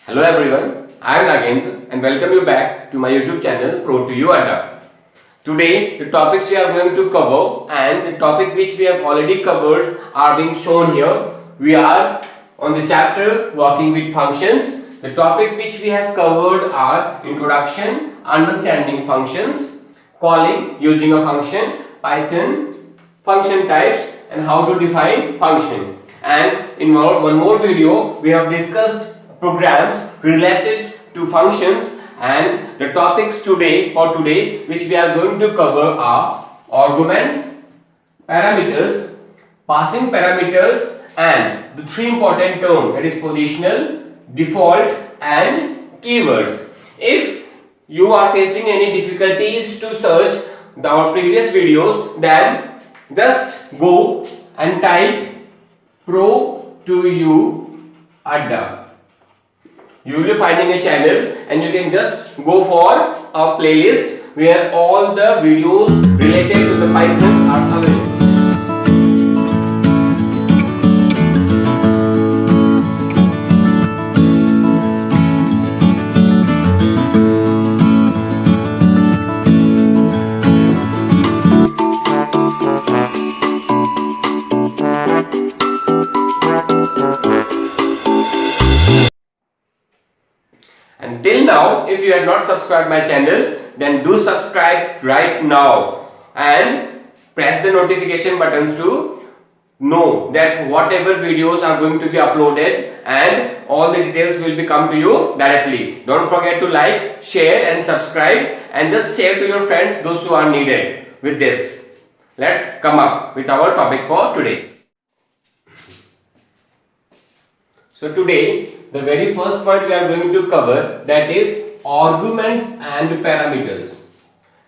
Hello everyone, I am Nagendra and welcome you back to my YouTube channel Pro to You Adda. Today the topics we are going to cover and the topic which we have already covered are being shown here. We are on the chapter working with functions. The topic which we have covered are introduction, understanding functions, calling using a function, Python, function types and how to define function. And in one more video we have discussed programs related to functions, and the topics for today which we are going to cover are arguments, parameters, passing parameters, and the three important terms, that is positional, default and keywords. If you are facing any difficulties to search our previous videos, then just go and type Pro to You Adda. You will be finding a channel and you can just go for a playlist where all the videos related to the Python are available. And till now, if you have not subscribed my channel, then do subscribe right now and press the notification buttons to know that whatever videos are going to be uploaded and all the details will be come to you directly. Don't forget to like, share and subscribe, and just share to your friends those who are needed with this. Let's come up with our topic for today. So today the very first point we are going to cover, that is arguments and parameters.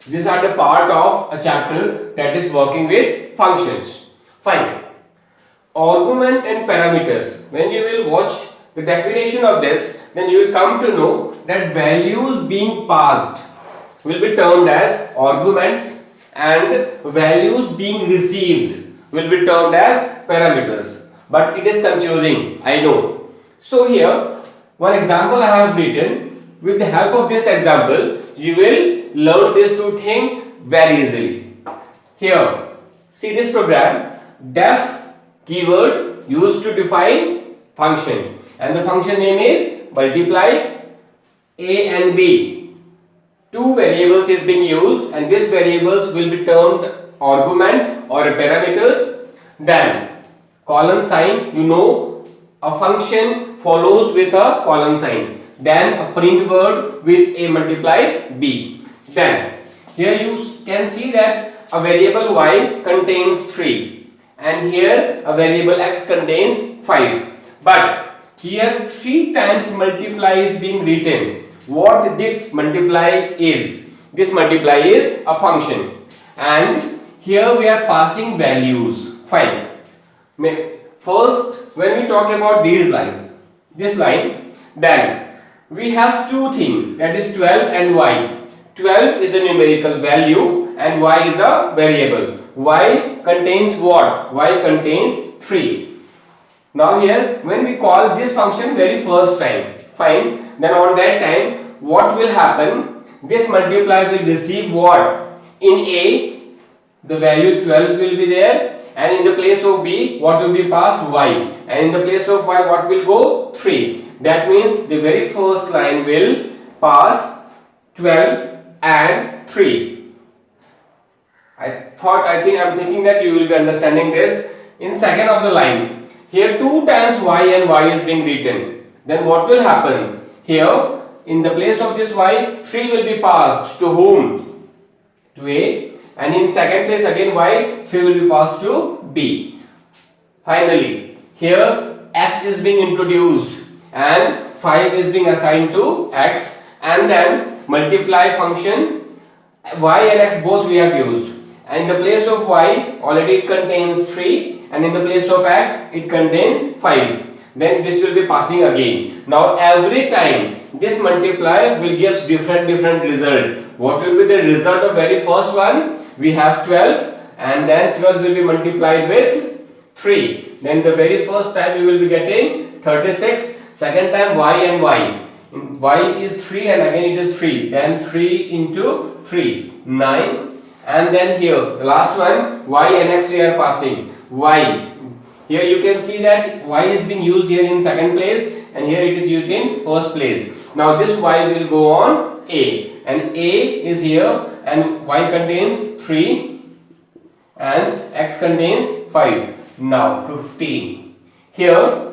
These are the part of a chapter that is working with functions. Fine. Argument and parameters. When you will watch the definition of this, then you will come to know that values being passed will be termed as arguments and values being received will be termed as parameters. But it is confusing, I know. So here one example I have written. With the help of this example you will learn these two things very easily. Here see this program, def keyword used to define function, and the function name is multiply a and b. Two variables is being used and these variables will be termed arguments or parameters. Then colon sign, you know a function follows with a colon sign, then a print word with a multiply b. Then here you can see that a variable y contains 3 and here a variable x contains 5, but here 3 times multiply is being written. What this multiply is? This multiply is a function, and here we are passing values. Fine. First, when we talk about this line, then we have two things, that is 12 and y. 12 is a numerical value and y is a variable. Y contains what? Y contains 3. Now here when we call this function very first time, fine, then on that time what will happen? This multiply will receive what? In a the value 12 will be there, and in the place of b what will be passed? Y, and in the place of y what will go? 3. That means the very first line will pass 12 and 3. I'm thinking that you will be understanding this. In second of the line, here 2 times y and y is being written. Then what will happen? Here in the place of this y, 3 will be passed to whom? To a, and in second place again y, 3 will be passed to b. Finally here x is being introduced and 5 is being assigned to x, and then multiply function y and x both we have used, and in the place of y already it contains 3 and in the place of x it contains 5. Then this will be passing again. Now every time this multiply will give different result. What will be the result of very first one? We have 12 and then 12 will be multiplied with 3. Then the very first time we will be getting 36. Second time y and y. y is 3 and again it is 3, then 3 into 3, 9, and then here the last one y and x we are passing. Y, here you can see that y is being used here in second place and here it is used in first place. Now this y will go on a, and a is here and y contains 3 and x contains 5. Now 15. Here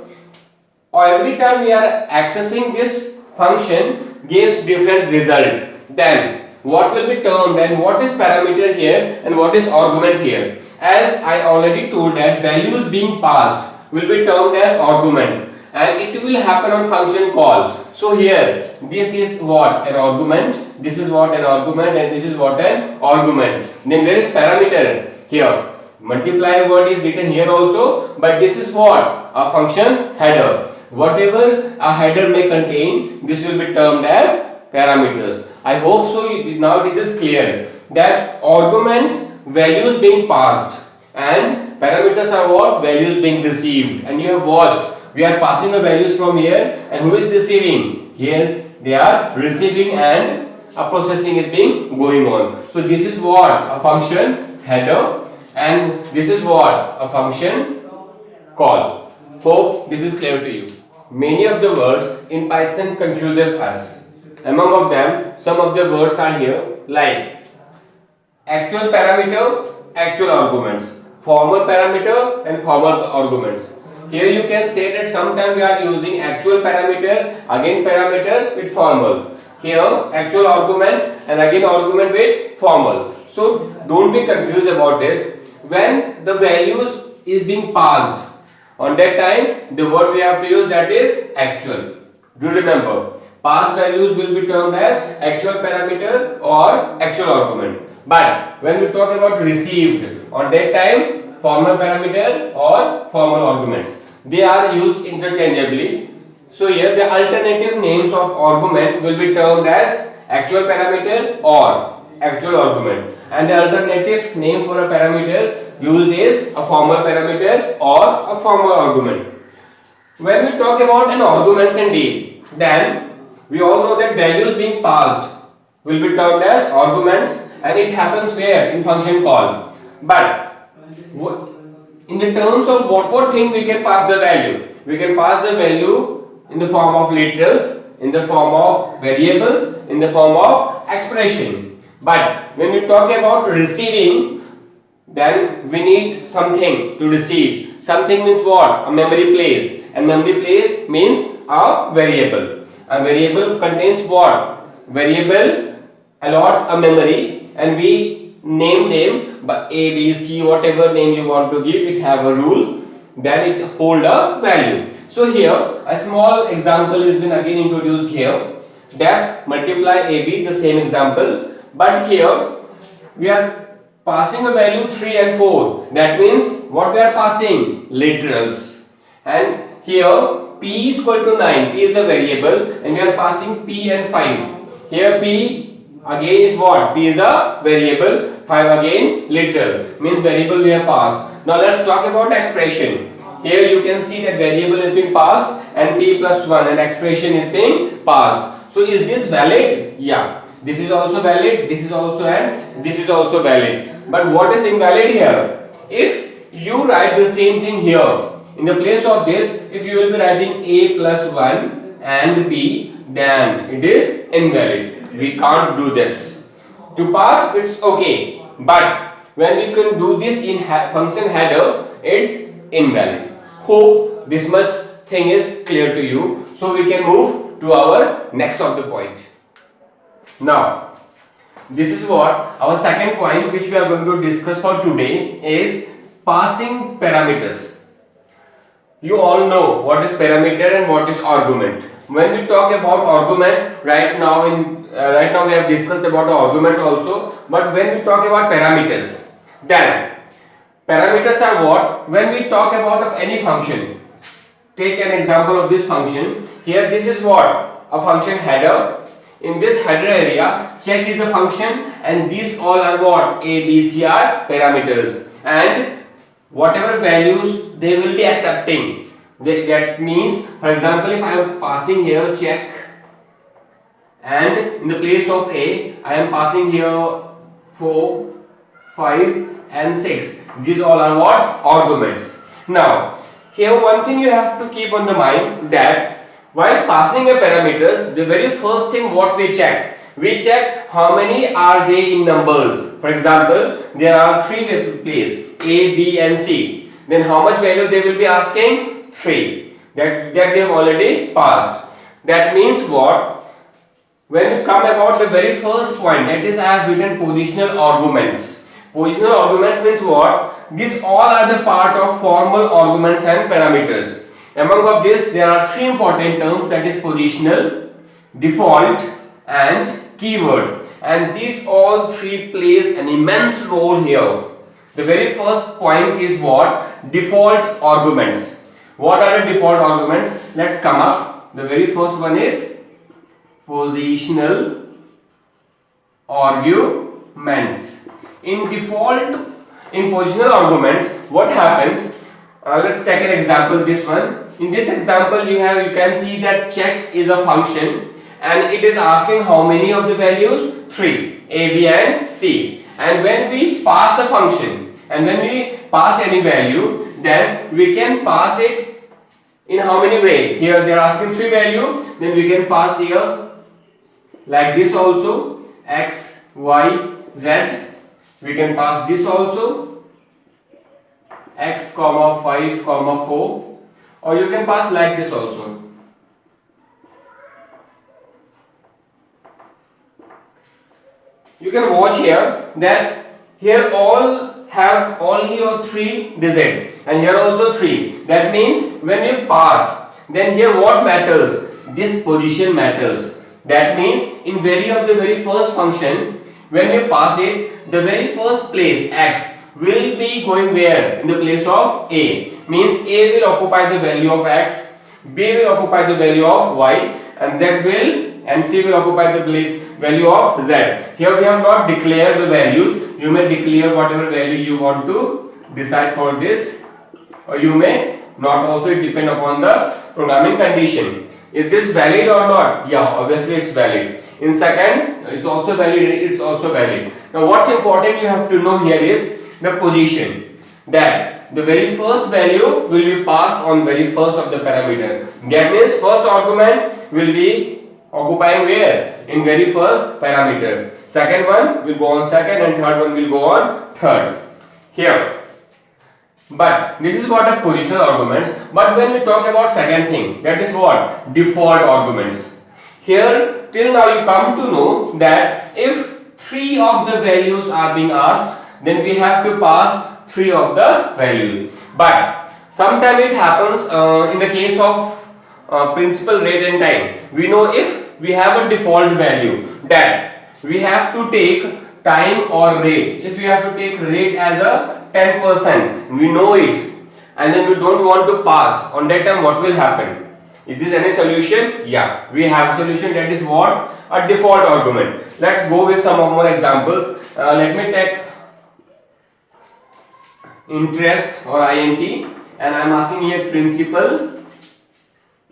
every time we are accessing this function gives different result. Then what will be termed and what is parameter here and what is argument here? As I already told that values being passed will be termed as argument and it will happen on function call. So here this is what? An argument, this is what? An argument, and this is what? An argument. Then there is parameter here. Multiply word is written here also, but this is what? A function header. Whatever a header may contain, this will be termed as parameters. I hope so. Now this is clear that arguments values being passed and parameters are what? Values being received. And you have watched, we are passing the values from here and who is receiving? Here they are receiving and a processing is being going on. So this is what? A function header, and this is what? A function call. Hope this is clear to you. Many of the words in Python confuses us. Among of them, some of the words are here like actual parameter, actual arguments, formal parameter and formal arguments. Here you can say that sometimes we are using actual parameter, again parameter with formal. Here actual argument and again argument with formal. So don't be confused about this. When the values is being passed, on that time the word we have to use, that is actual. Do remember, passed values will be termed as actual parameter or actual argument. But when we talk about received, on that time formal parameter or formal arguments, they are used interchangeably. So here the alternative names of argument will be termed as actual parameter or actual argument, and the alternative name for a parameter used is a formal parameter or a formal argument. When we talk about an arguments indeed, then we all know that values being passed will be termed as arguments, and it happens where? In function call. But in the terms of what thing we can pass the value? We can pass the value in the form of literals, in the form of variables, in the form of expression. But when we talk about receiving, then we need something to receive. Something means what? A memory place, and memory place means a variable. A variable contains what? Variable allot a memory and we name them by A, B, C, whatever name you want to give, it have a rule, then it hold a value. So here a small example has been again introduced here. Def multiply AB, the same example, but here we are passing a value 3 and 4. That means what we are passing? Literals. And here P is equal to 9. P is the variable and we are passing P and 5. Here P again is what? P is a variable, 5 again literal. Means variable we have passed. Now let's talk about expression. Here you can see that variable is being passed and P plus 1 and expression is being passed. So is this valid? Yeah. This is also valid, this is also, and this is also valid. But what is invalid here? If you write the same thing here, in the place of this, if you will be writing A plus 1 and B, then it is invalid. We can't do this. To pass, it's okay. But when we can do this in function header, it's invalid. Hope this much thing is clear to you. So we can move to our next of the point. Now, this is what our second point which we are going to discuss for today is passing parameters. You all know what is parameter and what is argument. When we talk about argument, right now we have discussed about the arguments also, but when we talk about parameters, then parameters are what? When we talk about of any function, take an example of this function. Here this is what? A function header. In this header area, check is a function and these all are what? A, B, C are parameters, and whatever values they will be accepting. That means, for example, if I am passing here check and in the place of A I am passing here 4, 5 and 6. These all are what? Arguments. Now here one thing you have to keep on the mind, that while passing a parameters, the very first thing what we check how many are they in numbers. For example, there are 3 places A, B and C. Then how much value they will be asking? 3. That we have already passed. That means what? When you come about the very first point, that is I have written positional arguments. Positional arguments means what? These all are the part of formal arguments and parameters. Among of this there are 3 important terms, that is positional, default and keyword, and these all 3 plays an immense role here. The very first point is what? Default arguments. What are the default arguments? Let's come up. The very first one is positional arguments. In positional arguments, what happens? Let's take an example. This one. In this example, you can see that check is a function, and it is asking how many of the values? 3, A, B and C. And when we pass a function, and when we pass any value, then we can pass it in how many ways? Here they are asking 3 value, then we can pass here like this also, x, y, z. We can pass this also, x, 5, 4, or you can pass like this also. You can watch here that here all have only 3 digits, and here also 3. That means when you pass, then here what matters? This position matters. That means in the very first function, when you pass it, the very first place x will be going where? In the place of A. Means A will occupy the value of x, B will occupy the value of y, and C will occupy the value of z. Here we have not declared the values. You may declare whatever value you want to decide for this, or you may not also. It depends upon the programming condition. Is this valid or not? Yeah, obviously it's valid. In second, it's also valid. It's also valid. Now what's important you have to know here is the position. That the very first value will be passed on very first of the parameter. That means first argument will be occupying where? In very first parameter. Second one will go on second, and third one will go on third. Here. But this is what a positional arguments. But when we talk about second thing, that is what? Default arguments. Here till now you come to know that if 3 of the values are being asked, then we have to pass 3 of the values. But sometimes it happens in the case of principal rate and time. We know if we have a default value, that we have to take time or rate. If we have to take rate as a 10%, we know it, and then we don't want to pass, on that time what will happen? Is this any solution? Yeah, we have a solution. That is what? A default argument. Let's go with some more examples. Let me take interest or INT, and I am asking here principal,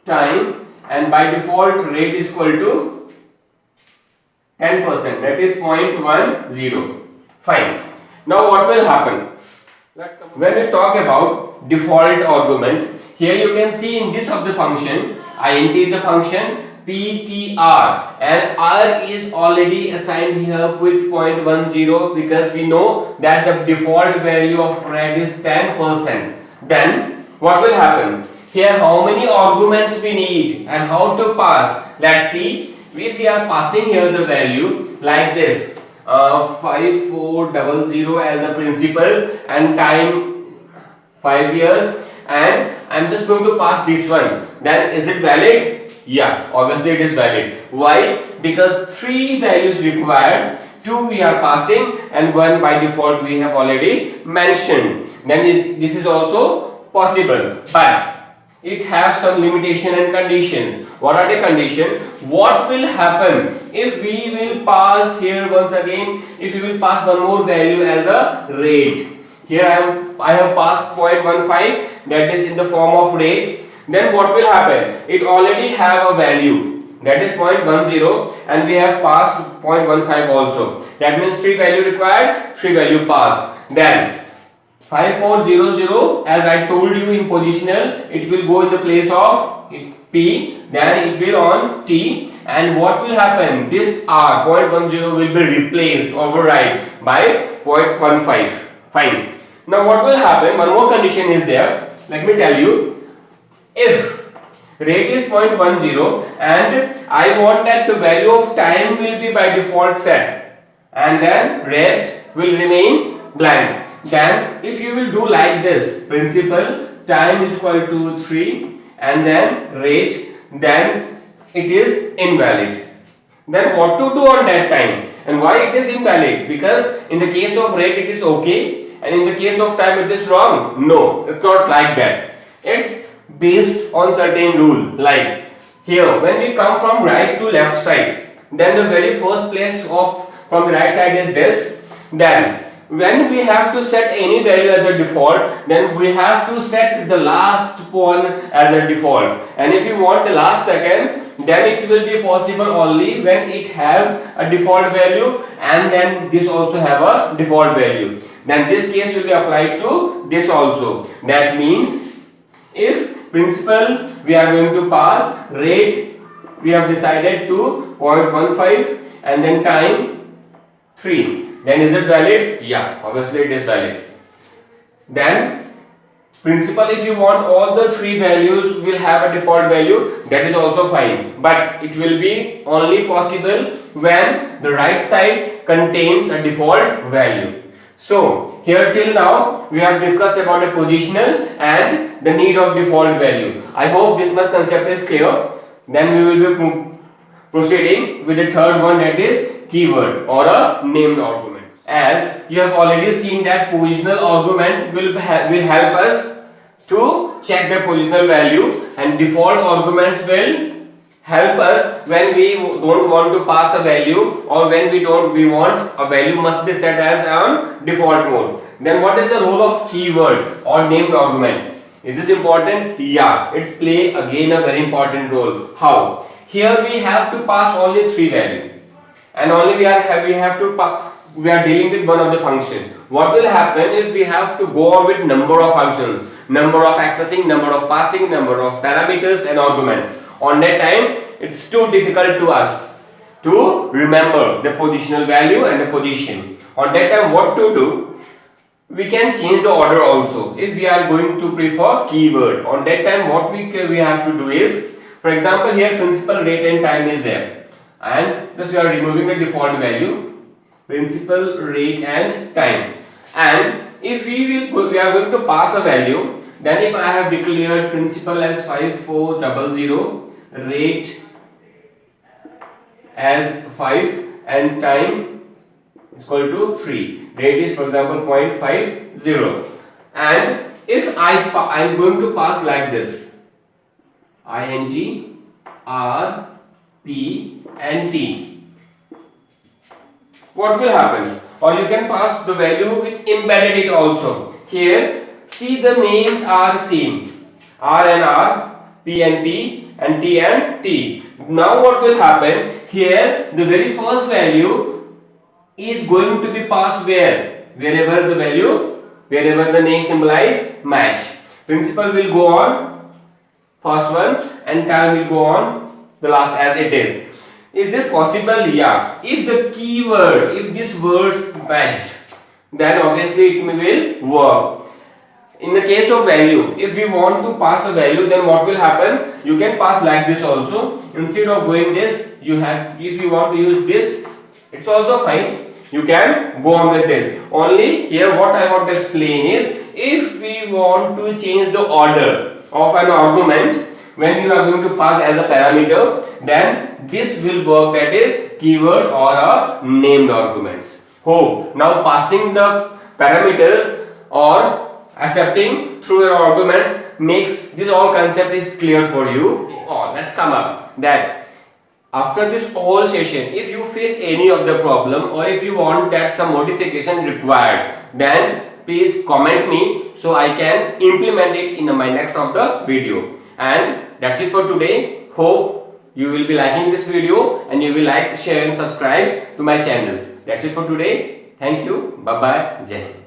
time, and by default rate is equal to 10%, that is 0.10. Fine. Now what will happen? When we talk about default argument, here you can see in this of the function, int is the function, ptr, and r is already assigned here with 0.10 because we know that the default value of red is 10%. Then what will happen? Here how many arguments we need and how to pass? Let's see. If we are passing here the value like this, 5400 as a principal and time 5 years, and I'm just going to pass this one, then is it valid? Yeah, obviously it is valid. Why? Because 3 values required, 2 we are passing and 1 by default we have already mentioned. Then this is also possible, but it has some limitation and condition. What are the condition? What will happen if we will pass here once again, if we will pass one more value as a rate? Here I have passed 0.15, that is in the form of rate. Then what will happen? It already have a value. that is 0.10, and we have passed 0.15 also. That means 3 value required, 3 value passed. Then 5400, as I told you in positional, it will go in the place of P, then it will on T, and what will happen? This R 0.10 will be replaced, override by 0.15. Fine. Now what will happen? One more condition is there. Let me tell you. If rate is 0.10 and I want that the value of time will be by default set, and then rate will remain blank, then if you will do like this, principal time is equal to 3 and then rate, then it is invalid. Then what to do on that time, and why it is invalid? Because in the case of rate it is okay, and in the case of time it is wrong. No, it's not like that. It's based on certain rule. Like here, when we come from right to left side, then the very first place of from the right side is this. Then when we have to set any value as a default, then we have to set the last one as a default, and if you want the last second, then it will be possible only when it have a default value and then this also have a default value. Then this case will be applied to this also. That means if principal we are going to pass, rate we have decided to 0.15 and then time 3, then is it valid? Yeah, obviously it is valid. Then principal, if you want all the 3 values will have a default value, that is also fine, but it will be only possible when the right side contains a default value. So here till now we have discussed about a positional and the need of default value. I hope this much concept is clear. Then we will be proceeding with the third one, that is keyword or a named argument. As you have already seen that positional argument will help us to check the positional value, and default arguments will help us when we don't want to pass a value, or when we want a value must be set as on default mode. Then what is the role of keyword or named argument? Is this important? Yeah, it's play again a very important role. How? Here we have to pass only 3 values, and only we are dealing with one of the function. What will happen if we have to go on with number of functions, number of accessing, number of passing, number of parameters and arguments? On that time, it's too difficult to us to remember the positional value and the position. On that time, what to do? We can change the order also. If we are going to prefer keyword, on that time what we have to do is, for example, here principal, rate and time is there, and just we are removing the default value, principal, rate and time. And if we are going to pass a value, then if I have declared principal as 5400, rate as 5 and time is equal to 3, rate is for example 0.50, and if I am going to pass like this, int, r, p and t, what will happen? Or you can pass the value with embedded it also. Here see the names are same, r and r, p and p, and t and t. Now what will happen? Here the very first value is going to be passed where? Wherever the value, wherever the name symbolize match. Principal will go on first one and time will go on the last as it is. Is this possible? Yeah. If the keyword, if these words matched, then obviously it will work. In the case of value, if we want to pass a value, then what will happen? You can pass like this also. Instead of going this, you have, if you want to use this, it's also fine. You can go on with this. Only here what I want to explain is, if we want to change the order of an argument when you are going to pass as a parameter, then this will work, that is keyword or a named arguments. Hope now passing the parameters or accepting through your arguments makes this all concept is clear for you. Oh, let's come up that after this whole session, if you face any of the problem or if you want that some modification required, then please comment me so I can implement it in my next of the video. And that's it for today. Hope you will be liking this video and you will like, share and subscribe to my channel. That's it for today. Thank you. Bye bye. Jai Hind.